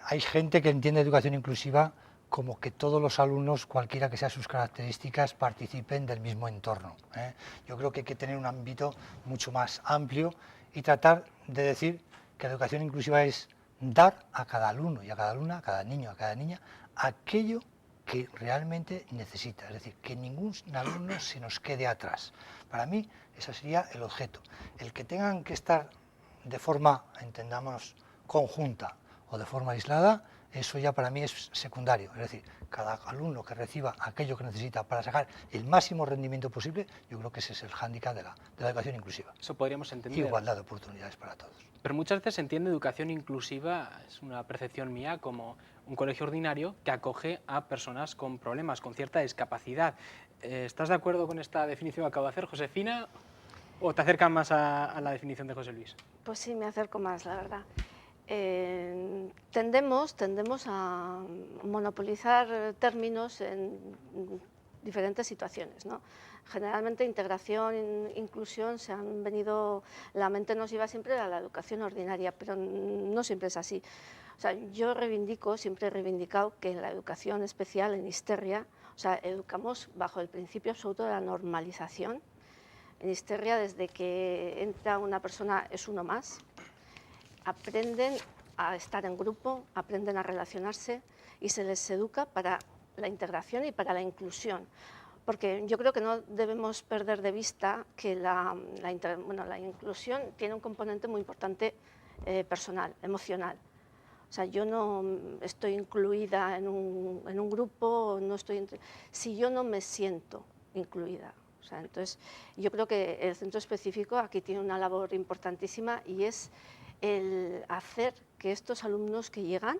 Hay gente que entiende educación inclusiva como que todos los alumnos, cualquiera que sean sus características, participen del mismo entorno, ¿eh? Yo creo que hay que tener un ámbito mucho más amplio y tratar de decir que la educación inclusiva es dar a cada alumno y a cada alumna, a cada niño, a cada niña, aquello que realmente necesita, es decir, que ningún alumno se nos quede atrás. Para mí, ese sería el objeto. El que tengan que estar de forma, entendamos, conjunta o de forma aislada, eso ya para mí es secundario. Es decir, cada alumno que reciba aquello que necesita para sacar el máximo rendimiento posible, yo creo que ese es el hándicap de la educación inclusiva. Eso podríamos entender. Igualdad de oportunidades para todos. Pero muchas veces se entiende educación inclusiva, es una percepción mía, como un colegio ordinario que acoge a personas con problemas, con cierta discapacidad. ¿Estás de acuerdo con esta definición que acabo de hacer, Josefina? ¿O te acercas más a la definición de José Luis? Pues sí, me acerco más, la verdad. Tendemos a monopolizar términos en diferentes situaciones, ¿no? Generalmente integración, inclusión, la mente nos lleva siempre a la educación ordinaria, pero no siempre es así. O sea, yo siempre he reivindicado que en la educación especial, en Histeria, o sea, educamos bajo el principio absoluto de la normalización. En Histeria, desde que entra una persona, es uno más. Aprenden a estar en grupo, aprenden a relacionarse y se les educa para la integración y para la inclusión. Porque yo creo que no debemos perder de vista que la inclusión tiene un componente muy importante personal, emocional. O sea, yo no estoy incluida en un grupo, si yo no me siento incluida. O sea, entonces, yo creo que el centro específico aquí tiene una labor importantísima y es el hacer que estos alumnos que llegan,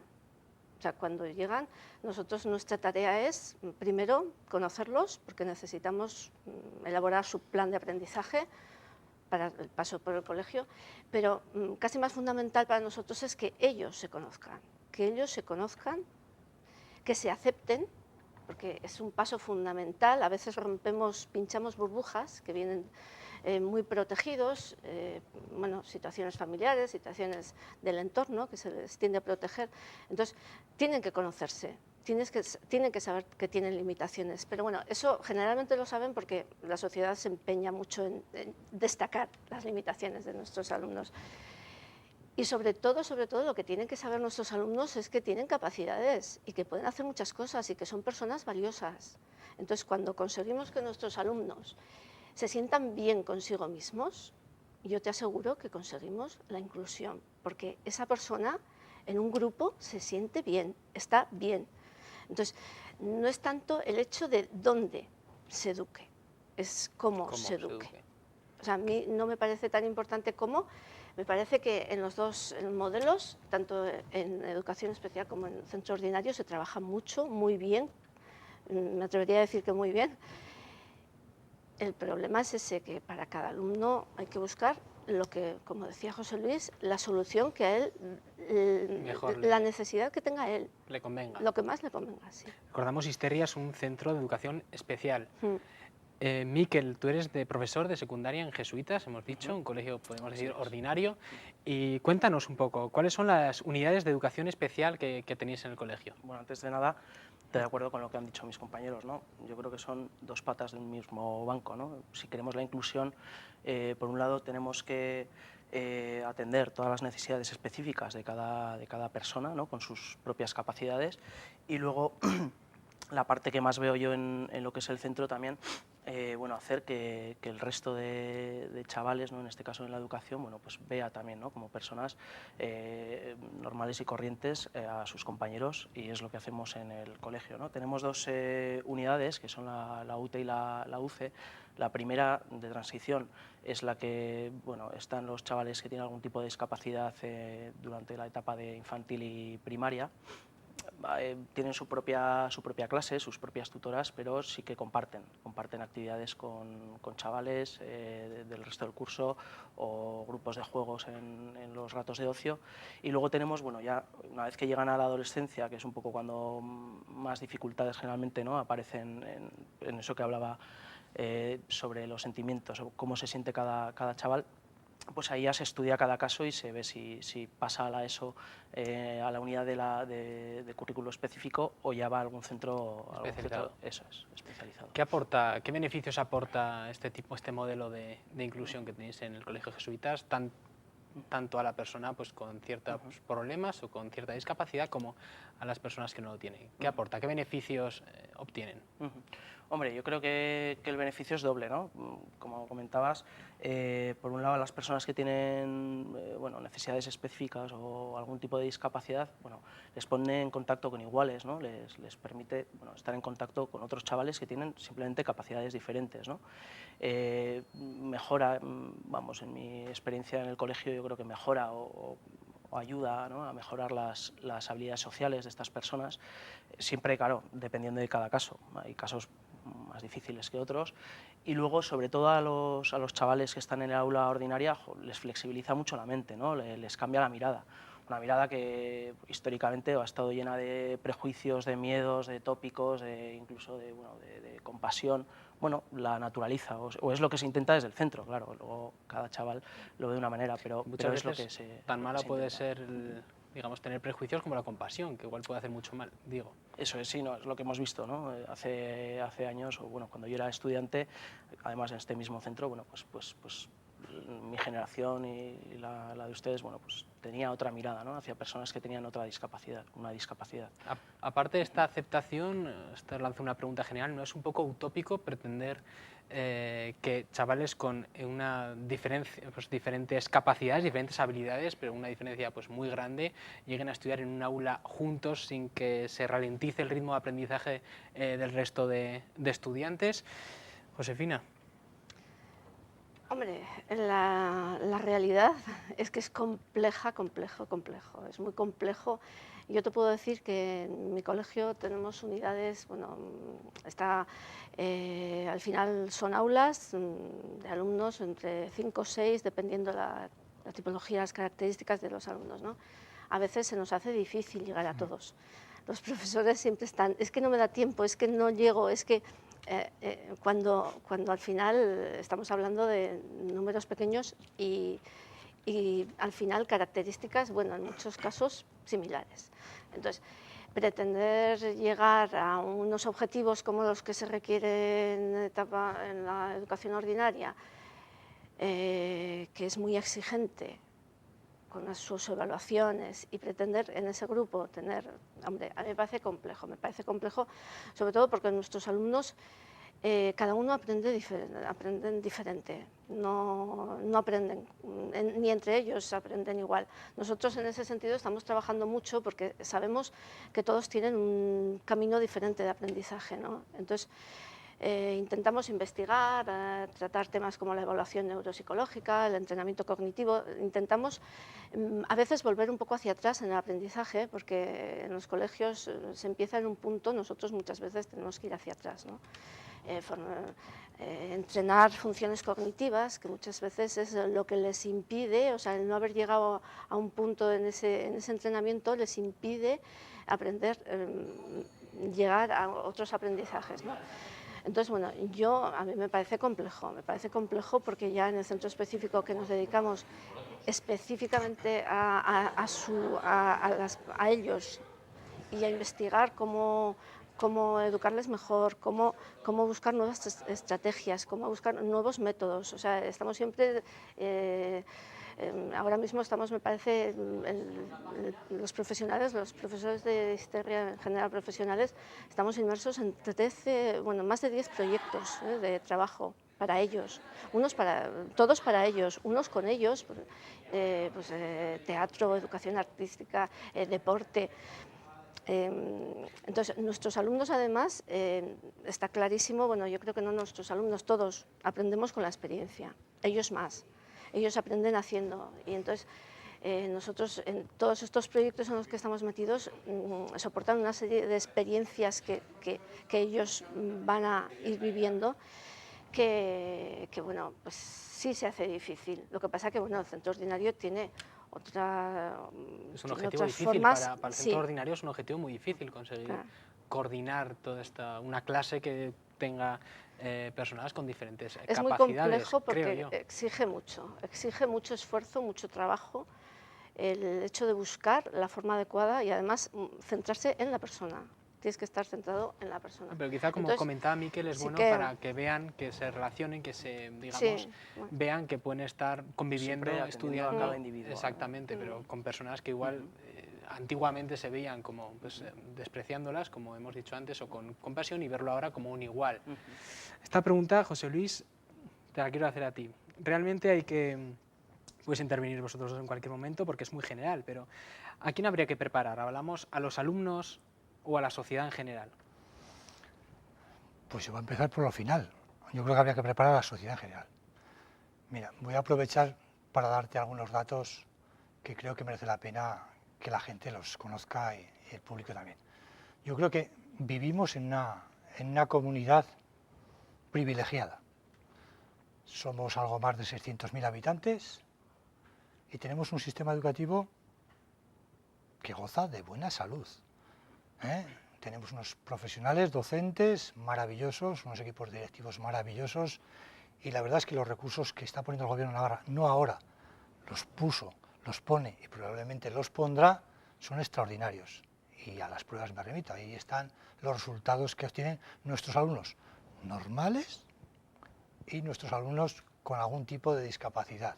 o sea, cuando llegan, nuestra tarea es, primero, conocerlos, porque necesitamos elaborar su plan de aprendizaje para el paso por el colegio, pero casi más fundamental para nosotros es que ellos se conozcan, que se acepten, porque es un paso fundamental. A veces pinchamos burbujas que vienen muy protegidos, situaciones familiares, situaciones del entorno que se les tiende a proteger. Entonces, tienen que conocerse, tienen que saber que tienen limitaciones. Pero bueno, eso generalmente lo saben porque la sociedad se empeña mucho en destacar las limitaciones de nuestros alumnos. Y sobre todo, lo que tienen que saber nuestros alumnos es que tienen capacidades y que pueden hacer muchas cosas y que son personas valiosas. Entonces, cuando conseguimos que nuestros alumnos se sientan bien consigo mismos, yo te aseguro que conseguimos la inclusión, porque esa persona en un grupo se siente bien, está bien. Entonces, no es tanto el hecho de dónde se eduque, es cómo se eduque. O sea, a mí no me parece tan importante como, me parece que en los dos modelos, tanto en educación especial como en centro ordinario, se trabaja mucho, muy bien, me atrevería a decir que muy bien. El problema es ese, que para cada alumno hay que buscar lo que, como decía José Luis, la solución que a él, la necesidad que tenga él. Le convenga. Lo que más le convenga, sí. Recordamos, Histeria es un centro de educación especial. Miquel, tú eres profesor de secundaria en Jesuitas, hemos dicho, un colegio, podemos decir, ordinario. Y cuéntanos un poco, ¿cuáles son las unidades de educación especial que tenéis en el colegio? Bueno, antes de nada, estoy de acuerdo con lo que han dicho mis compañeros, ¿no? Yo creo que son dos patas del mismo banco, ¿no? Si queremos la inclusión, por un lado tenemos que atender todas las necesidades específicas de cada persona, ¿no? Con sus propias capacidades, y luego la parte que más veo yo en lo que es el centro también, bueno, hacer que el resto de chavales, ¿no? En este caso en la educación, bueno, pues vea también, ¿no? Como personas normales y corrientes a sus compañeros, y es lo que hacemos en el colegio, ¿no? Tenemos dos unidades, que son la UTE y la UCE. La primera, de transición, es la que, bueno, están los chavales que tienen algún tipo de discapacidad durante la etapa de infantil y primaria. Tienen su propia clase, sus propias tutoras, pero sí que comparten actividades con chavales del resto del curso, o grupos de juegos en los ratos de ocio. Y luego tenemos, bueno, ya una vez que llegan a la adolescencia, que es un poco cuando más dificultades generalmente, ¿no? Aparecen en eso que hablaba sobre los sentimientos, o cómo se siente cada chaval. Pues ahí ya se estudia cada caso y se ve si pasa a la ESO, a la unidad de currículo específico, o ya va a algún centro especializado. Eso es, especializado. ¿Qué beneficios aporta este modelo de inclusión que tenéis en el Colegio Jesuitas, tanto a la persona pues, con ciertos problemas o con cierta discapacidad, como a las personas que no lo tienen? ¿Qué aporta? ¿Qué beneficios obtienen? Hombre, yo creo que el beneficio es doble, ¿no? Como comentabas, por un lado, las personas que tienen bueno, necesidades específicas o algún tipo de discapacidad, bueno, les pone en contacto con iguales, ¿no? Les permite, bueno, estar en contacto con otros chavales que tienen simplemente capacidades diferentes, ¿no? Mejora, vamos, en mi experiencia en el colegio, yo creo que mejora o ayuda, ¿no? A mejorar las habilidades sociales de estas personas, siempre, claro, dependiendo de cada caso. Hay casos más difíciles que otros, y luego, sobre todo a los chavales que están en el aula ordinaria, les flexibiliza mucho la mente, ¿no? Les cambia la mirada. Una mirada que históricamente ha estado llena de prejuicios, de miedos, de tópicos, incluso de compasión. Bueno, la naturaliza, o es lo que se intenta desde el centro, claro. Luego cada chaval lo ve de una manera, pero es lo que se tan mala se puede intenta. ser, digamos, tener prejuicios como la compasión, que igual puede hacer mucho mal, digo. Eso es, sí, no, es lo que hemos visto, ¿no? Hace años, o bueno, cuando yo era estudiante, además en este mismo centro, bueno, pues mi generación y la de ustedes, bueno, pues tenía otra mirada, ¿no? Hacia personas que tenían otra discapacidad, una discapacidad. Aparte de esta aceptación, esto lanzo una pregunta general, ¿no es un poco utópico pretender que chavales con diferentes capacidades, diferentes habilidades, pero una diferencia pues, muy grande, lleguen a estudiar en un aula juntos sin que se ralentice el ritmo de aprendizaje del resto de estudiantes? Josefina. Hombre, la realidad es que es complejo, es muy complejo. Yo te puedo decir que en mi colegio tenemos unidades, bueno, al final son aulas de alumnos entre 5 o 6, dependiendo la tipología, las características de los alumnos, ¿no? A veces se nos hace difícil llegar a todos. Los profesores siempre están, es que no me da tiempo, es que no llego, es que... cuando al final estamos hablando de números pequeños y al final características, bueno, en muchos casos similares. Entonces, pretender llegar a unos objetivos como los que se requieren en la educación ordinaria, que es muy exigente, con sus evaluaciones, y pretender en ese grupo tener, hombre, a mí me parece complejo, sobre todo porque nuestros alumnos, cada uno aprenden diferente, no aprenden, ni entre ellos aprenden igual. Nosotros en ese sentido estamos trabajando mucho porque sabemos que todos tienen un camino diferente de aprendizaje, ¿no? Entonces, Intentamos investigar, tratar temas como la evaluación neuropsicológica, el entrenamiento cognitivo. Intentamos a veces volver un poco hacia atrás en el aprendizaje, porque en los colegios se empieza en un punto, nosotros muchas veces tenemos que ir hacia atrás, ¿no? Entrenar funciones cognitivas, que muchas veces es lo que les impide, o sea, el no haber llegado a un punto en ese entrenamiento les impide aprender, llegar a otros aprendizajes, ¿no? Entonces, bueno, a mí me parece complejo porque ya en el centro específico que nos dedicamos específicamente a ellos y a investigar cómo educarles mejor, cómo buscar nuevas estrategias, cómo buscar nuevos métodos. O sea, estamos siempre, ahora mismo estamos, me parece, los profesionales, los profesores de historia en general profesionales, estamos inmersos en más de 10 proyectos de trabajo para ellos, todos para ellos, unos con ellos, teatro, educación artística, deporte. Entonces, nuestros alumnos además, está clarísimo, bueno, yo creo que no nuestros alumnos, todos aprendemos con la experiencia, ellos más, ellos aprenden haciendo y entonces nosotros en todos estos proyectos en los que estamos metidos soportan una serie de experiencias que ellos van a ir viviendo que bueno, pues sí se hace difícil. Lo que pasa que bueno, el centro ordinario tiene es un objetivo difícil para el centro ordinario, es un objetivo muy difícil conseguir coordinar toda una clase que tenga personas con diferentes capacidades. Es muy complejo porque exige mucho esfuerzo, mucho trabajo, el hecho de buscar la forma adecuada y además centrarse en la persona. Tienes que estar centrado en la persona. Pero quizá, como comentaba Miquel, es bueno para que vean, que se relacionen, que vean que pueden estar conviviendo, estudiando. A cada individuo, exactamente, pero con personas que igual antiguamente se veían como despreciándolas, como hemos dicho antes, o con compasión, y verlo ahora como un igual. Esta pregunta, José Luis, te la quiero hacer a ti. Realmente hay que... Puedes intervenir vosotros dos en cualquier momento porque es muy general, pero ¿a quién habría que preparar? ¿Hablamos a los alumnos o a la sociedad en general? Pues yo voy a empezar por lo final. Yo creo que habría que preparar a la sociedad en general. Mira, voy a aprovechar para darte algunos datos que creo que merece la pena que la gente los conozca y el público también. Yo creo que vivimos en una comunidad privilegiada. Somos algo más de 600.000 habitantes y tenemos un sistema educativo que goza de buena salud. Tenemos unos profesionales, docentes maravillosos, unos equipos directivos maravillosos y la verdad es que los recursos que está poniendo el gobierno de Navarra, no ahora, los puso, los pone y probablemente los pondrá, son extraordinarios. Y a las pruebas me remito, ahí están los resultados que obtienen nuestros alumnos normales y nuestros alumnos con algún tipo de discapacidad.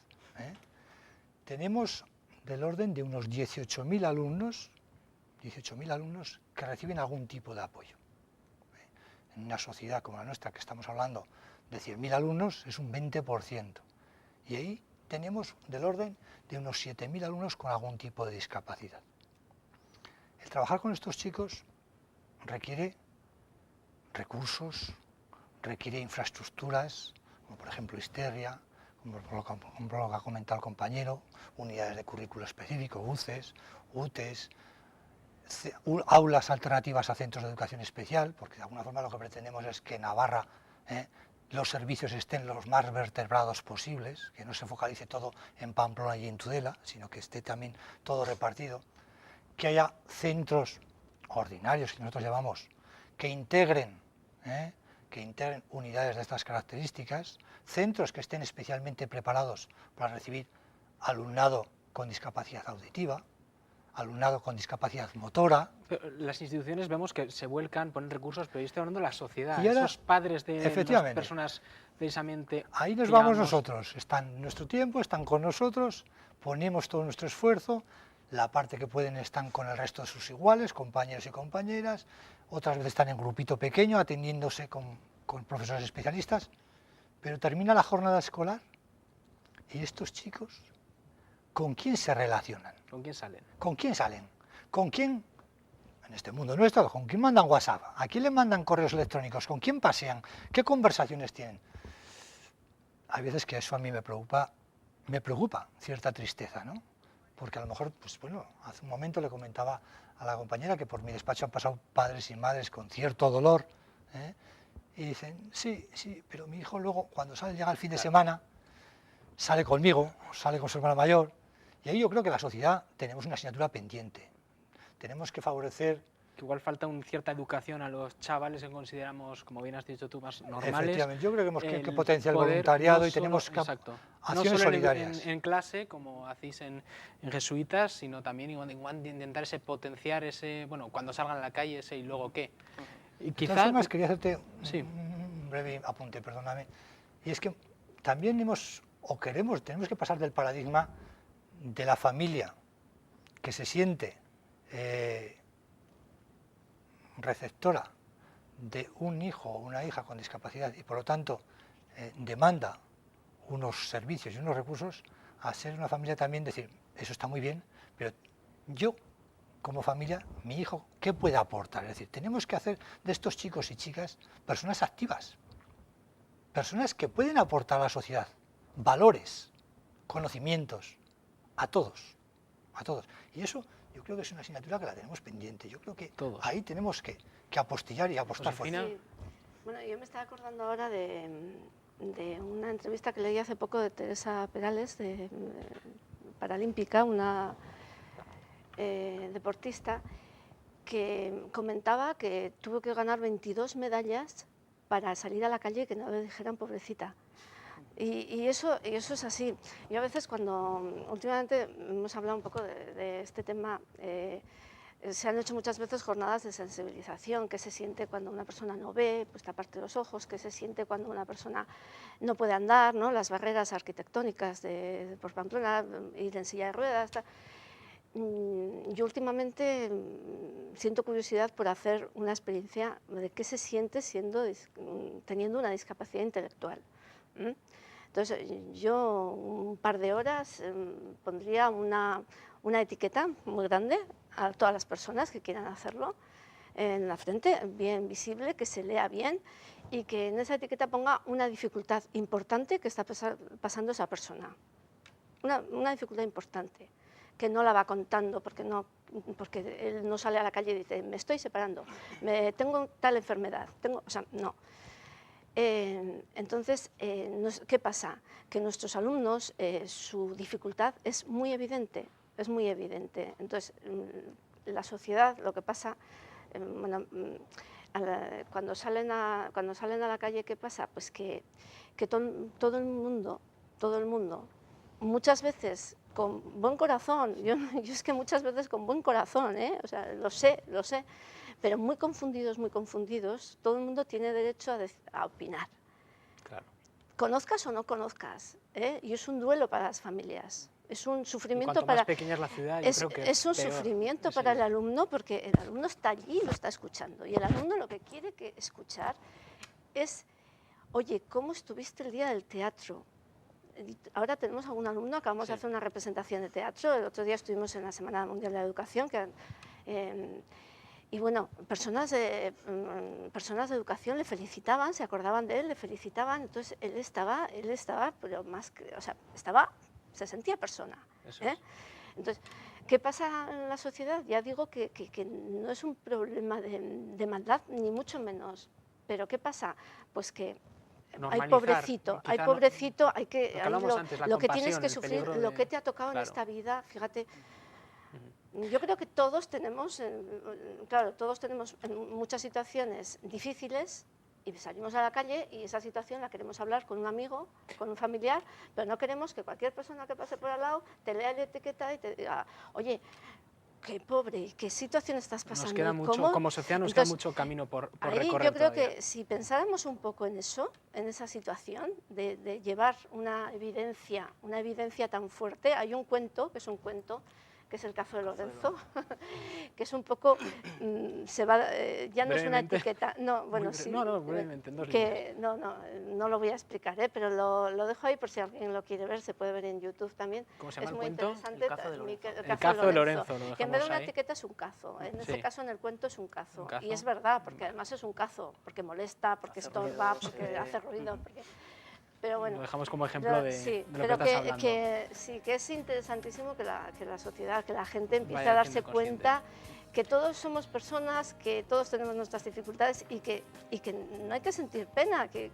Tenemos del orden de unos 18.000 alumnos que reciben algún tipo de apoyo. En una sociedad como la nuestra, que estamos hablando de 100.000 alumnos, es un 20%. Y ahí tenemos del orden de unos 7.000 alumnos con algún tipo de discapacidad. El trabajar con estos chicos requiere recursos, requiere infraestructuras, como por ejemplo Histeria, como lo que ha comentado el compañero, unidades de currículo específico, UCES, UTES, aulas alternativas a centros de educación especial, porque de alguna forma lo que pretendemos es que en Navarra los servicios estén los más vertebrados posibles, que no se focalice todo en Pamplona y en Tudela, sino que esté también todo repartido, que haya centros ordinarios, que nosotros llamamos, que integren unidades de estas características, centros que estén especialmente preparados para recibir alumnado con discapacidad auditiva, alumnado con discapacidad motora. Pero las instituciones vemos que se vuelcan, ponen recursos, pero yo estoy hablando de la sociedad, y ahora, esos padres de las personas precisamente... Ahí nos vamos nosotros, están en nuestro tiempo, están con nosotros, ponemos todo nuestro esfuerzo, la parte que pueden están con el resto de sus iguales, compañeros y compañeras, otras veces están en grupito pequeño, atendiéndose con profesores especialistas, pero termina la jornada escolar y estos chicos, ¿con quién se relacionan? ¿Con quién salen? ¿Con quién salen? ¿Con quién en este mundo nuestro, ¿con quién mandan WhatsApp? ¿A quién le mandan correos electrónicos? ¿Con quién pasean? ¿Qué conversaciones tienen? Hay veces que eso a mí me preocupa cierta tristeza, ¿no? Porque a lo mejor, pues bueno, hace un momento le comentaba a la compañera que por mi despacho han pasado padres y madres con cierto dolor, ¿eh? Y dicen, sí, pero mi hijo luego, cuando llega el fin de semana, sale conmigo, sale con su hermana mayor, y ahí yo creo que la sociedad tenemos una asignatura pendiente. Tenemos que favorecer... Que igual falta una cierta educación a los chavales que consideramos, como bien has dicho tú, más normales. Efectivamente, yo creo que hemos que potenciar el voluntariado y tenemos que acciones solidarias. En clase, como hacéis en jesuitas, sino también igual intentar potenciar ese, bueno, cuando salgan a la calle ese y luego qué. Y de todas formas, quería hacerte un breve apunte, perdóname, y es que también tenemos que pasar del paradigma de la familia que se siente receptora de un hijo o una hija con discapacidad y por lo tanto demanda unos servicios y unos recursos, a ser una familia también decir, eso está muy bien, pero yo como familia, mi hijo, ¿qué puede aportar? Es decir, tenemos que hacer de estos chicos y chicas personas activas, personas que pueden aportar a la sociedad valores, conocimientos, a todos. Y eso yo creo que es una asignatura que la tenemos pendiente. Yo creo que ahí tenemos que apostillar y apostar fuerte. Sí. Bueno, yo me estaba acordando ahora de una entrevista que leí hace poco de Teresa Perales, de paralímpica, una deportista, que comentaba que tuvo que ganar 22 medallas para salir a la calle y que no le dijeran pobrecita. Y eso es así. Yo a veces últimamente hemos hablado un poco de este tema, se han hecho muchas veces jornadas de sensibilización, qué se siente cuando una persona no ve, pues taparte los ojos, qué se siente cuando una persona no puede andar, ¿no? Las barreras arquitectónicas por Pamplona, ir en silla de ruedas. Yo últimamente siento curiosidad por hacer una experiencia de qué se siente teniendo una discapacidad intelectual. Entonces yo un par de horas pondría una etiqueta muy grande a todas las personas que quieran hacerlo en la frente, bien visible, que se lea bien y que en esa etiqueta ponga una dificultad importante que está pasando esa persona. Una dificultad importante, que no la va contando porque él no sale a la calle y dice, me estoy separando, tengo tal enfermedad, no. Entonces, ¿qué pasa? Que nuestros alumnos, su dificultad es muy evidente, Entonces, la sociedad, lo que pasa, cuando salen a la calle, ¿qué pasa? Pues que todo el mundo, muchas veces con buen corazón, yo es que muchas veces con buen corazón, o sea, lo sé, pero muy confundidos, todo el mundo tiene derecho a opinar. Claro. Conozcas o no conozcas, y es un duelo para las familias, es un sufrimiento más pequeña es la ciudad, yo creo que es un sufrimiento para el alumno, porque el alumno está allí y lo está escuchando, y el alumno lo que quiere escuchar es, oye, ¿cómo estuviste el día del teatro? Ahora tenemos algún alumno, acabamos de hacer una representación de teatro, el otro día estuvimos en la Semana Mundial de la Educación, y bueno, personas de educación le felicitaban, se acordaban de él, le felicitaban, entonces él estaba, pero más que, o sea, se sentía persona. Entonces, ¿qué pasa en la sociedad? Ya digo que no es un problema de maldad, ni mucho menos, pero ¿qué pasa? Pues que hay pobrecito, lo que tienes que sufrir, lo que te ha tocado en esta vida, fíjate. Yo creo que todos tenemos en muchas situaciones difíciles y salimos a la calle y esa situación la queremos hablar con un amigo, con un familiar, pero no queremos que cualquier persona que pase por al lado te lea la etiqueta y te diga, oye, qué pobre, qué situación estás pasando. Nos queda mucho, como sociedad nos queda mucho camino por recorrer. Yo creo todavía. que si pensáramos un poco en eso, en esa situación de llevar una evidencia tan fuerte, hay un cuento, que es un cuento, que es el caso de Lorenzo, que es un poco, ya no es una etiqueta, no, bueno, sí, brevemente, en 2 que no lo voy a explicar, pero lo dejo ahí por si alguien lo quiere ver, se puede ver en YouTube también. ¿Cómo se llama es el muy cuento? interesante. El cazo de Lorenzo, que en vez de una etiqueta es un cazo, en este caso en el cuento es un cazo, y es verdad, porque además es un cazo, porque molesta, porque estorba, porque hace ruido, pero bueno, lo dejamos como ejemplo de, sí, de lo que estás hablando. Sí, que es interesantísimo que la sociedad, que la gente empiece a darse cuenta que todos somos personas, que todos tenemos nuestras dificultades y que no hay que sentir pena, que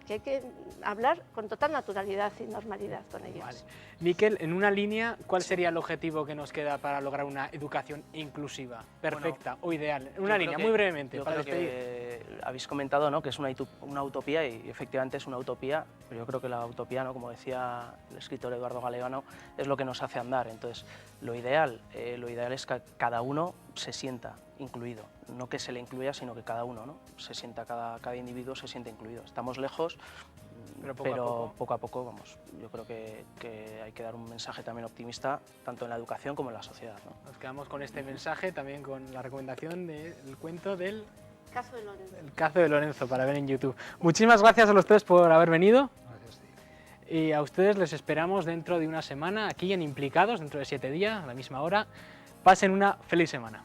hay que hablar con total naturalidad y normalidad con ellos. Vale. Miquel, en una línea, ¿cuál sería el objetivo que nos queda para lograr una educación inclusiva, perfecta o ideal? En una línea, muy brevemente, para despedir. Habéis comentado, ¿no?, que es una utopía, y efectivamente es una utopía, pero yo creo que la utopía, ¿no?, como decía el escritor Eduardo Galeano, es lo que nos hace andar. Entonces, lo ideal es que cada uno se sienta incluido, no que se le incluya, sino que cada uno, ¿no?, se sienta, cada individuo se siente incluido. Estamos lejos, pero poco a poco vamos. Yo creo que hay que dar un mensaje también optimista, tanto en la educación como en la sociedad, ¿no? Nos quedamos con este mensaje, también con la recomendación del cuento del cazo de Lorenzo. El cazo de Lorenzo, para ver en YouTube. Muchísimas gracias a los tres por haber venido. Gracias, tío. Y a ustedes les esperamos dentro de una semana aquí en Implicados, dentro de 7 días, a la misma hora. Pasen una feliz semana.